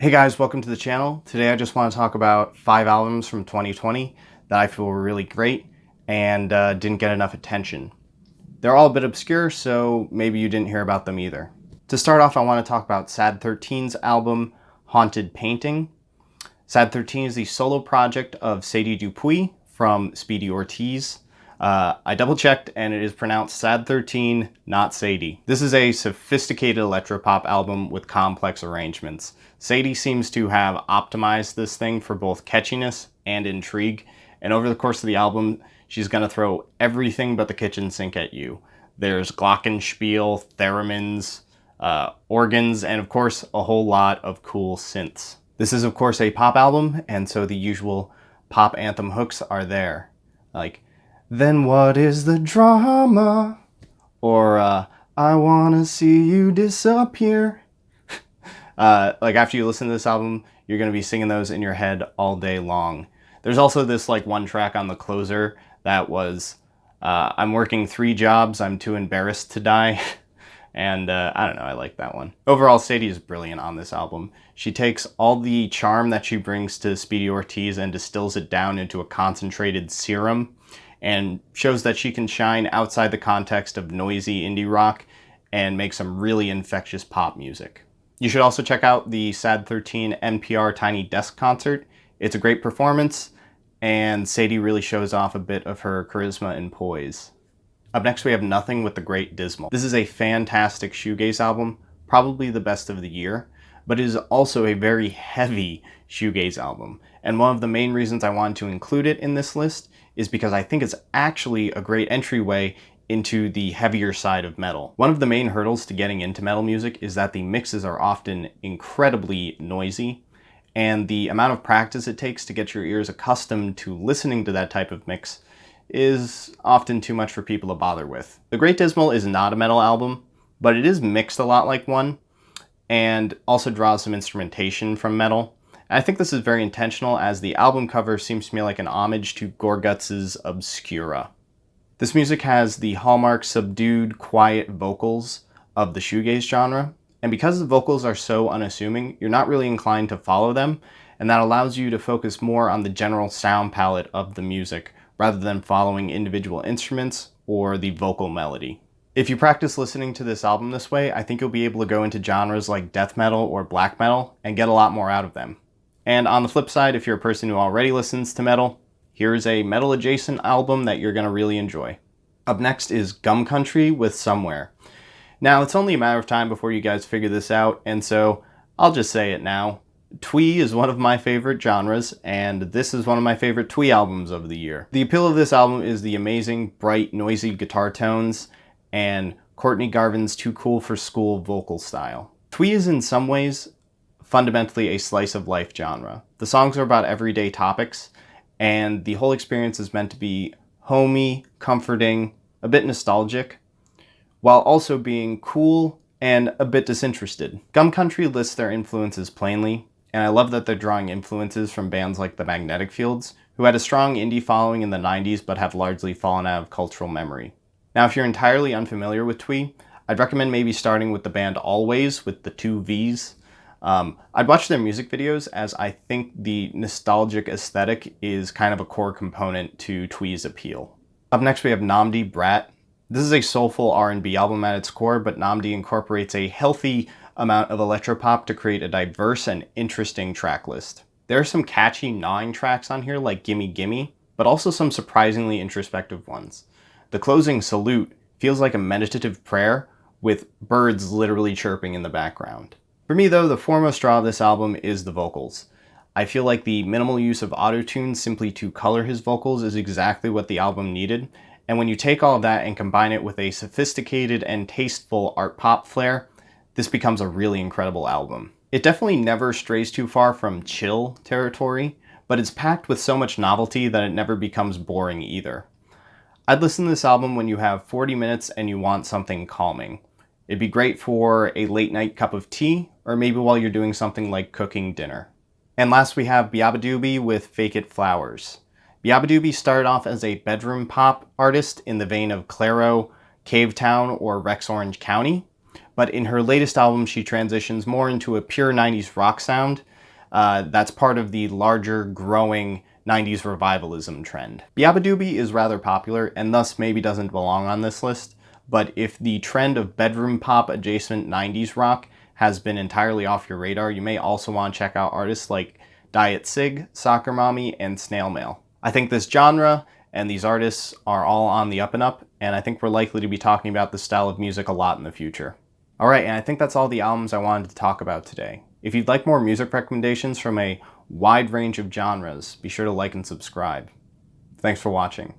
Hey guys, welcome to the channel. Today I just want to talk about 5 albums from 2020 that I feel were really great and didn't get enough attention. They're all a bit obscure, so maybe you didn't hear about them either. To start off, I want to talk about Sad 13's album, Haunted Painting. Sad 13 is the solo project of Sadie Dupuis from Speedy Ortiz. I double checked and it is pronounced Sad 13, not Sadie. This is a sophisticated electropop album with complex arrangements. Sadie seems to have optimized this thing for both catchiness and intrigue, and over the course of the album, she's going to throw everything but the kitchen sink at you. There's glockenspiel, theremins, organs, and of course a whole lot of cool synths. This is of course a pop album, and so the usual pop anthem hooks are there. Like, then what is the drama? Or, I wanna see you disappear. Like after you listen to this album, you're gonna be singing those in your head all day long. There's also this like one track on the closer that was, I'm working 3 jobs, I'm too embarrassed to die. And I don't know, I like that one. Overall, Sadie is brilliant on this album. She takes all the charm that she brings to Speedy Ortiz and distills it down into a concentrated serum, and shows that she can shine outside the context of noisy indie rock and make some really infectious pop music. You should also check out the Sad 13 NPR Tiny Desk concert. It's a great performance, and Sadie really shows off a bit of her charisma and poise. Up next we have Nothing with the Great Dismal. This is a fantastic shoegaze album, probably the best of the year, but it is also a very heavy shoegaze album. And one of the main reasons I wanted to include it in this list is because I think it's actually a great entryway into the heavier side of metal. One of the main hurdles to getting into metal music is that the mixes are often incredibly noisy, and the amount of practice it takes to get your ears accustomed to listening to that type of mix is often too much for people to bother with. The Great Dismal is not a metal album, but it is mixed a lot like one, and also draws some instrumentation from metal. And I think this is very intentional, as the album cover seems to me like an homage to Gorguts' Obscura. This music has the hallmark subdued, quiet vocals of the shoegaze genre, and because the vocals are so unassuming, you're not really inclined to follow them, and that allows you to focus more on the general sound palette of the music, rather than following individual instruments or the vocal melody. If you practice listening to this album this way, I think you'll be able to go into genres like death metal or black metal and get a lot more out of them. And on the flip side, if you're a person who already listens to metal, here's a metal adjacent album that you're going to really enjoy. Up next is Gum Country with Somewhere. Now, it's only a matter of time before you guys figure this out, and so I'll just say it now. Twee is one of my favorite genres, and this is one of my favorite Twee albums of the year. The appeal of this album is the amazing, bright, noisy guitar tones and Courtney Garvin's Too Cool for School vocal style. Twee is in some ways fundamentally a slice of life genre. The songs are about everyday topics, and the whole experience is meant to be homey, comforting, a bit nostalgic, while also being cool and a bit disinterested. Gum Country lists their influences plainly, and I love that they're drawing influences from bands like the Magnetic Fields, who had a strong indie following in the 90s but have largely fallen out of cultural memory. Now, if you're entirely unfamiliar with Twee, I'd recommend maybe starting with the band Always with the 2 V's. I'd watch their music videos, as I think the nostalgic aesthetic is kind of a core component to Twee's appeal. Up next we have Namdi Brat. This is a soulful R&B album at its core, but Namdi incorporates a healthy amount of electropop to create a diverse and interesting track list. There are some catchy, gnawing tracks on here like Gimme Gimme, but also some surprisingly introspective ones. The closing Salute feels like a meditative prayer, with birds literally chirping in the background. For me though, the foremost draw of this album is the vocals. I feel like the minimal use of autotune simply to color his vocals is exactly what the album needed, and when you take all of that and combine it with a sophisticated and tasteful art pop flair, this becomes a really incredible album. It definitely never strays too far from chill territory, but it's packed with so much novelty that it never becomes boring either. I'd listen to this album when you have 40 minutes and you want something calming. It'd be great for a late night cup of tea, or maybe while you're doing something like cooking dinner. And last we have Yabba Doobie with Fake It Flowers. Yabba Doobie started off as a bedroom pop artist in the vein of Clairo, Cavetown, or Rex Orange County, But in her latest album, she transitions more into a pure 90s rock sound. That's part of the larger, growing 90s revivalism trend. Yabba Doobie is rather popular and thus maybe doesn't belong on this list, but if the trend of bedroom pop adjacent 90s rock has been entirely off your radar, you may also want to check out artists like Diet Sig, Soccer Mommy, and Snail Mail. I think this genre and these artists are all on the up and up, and I think we're likely to be talking about this style of music a lot in the future. Alright, and I think that's all the albums I wanted to talk about today. If you'd like more music recommendations from a wide range of genres, be sure to like and subscribe. Thanks for watching.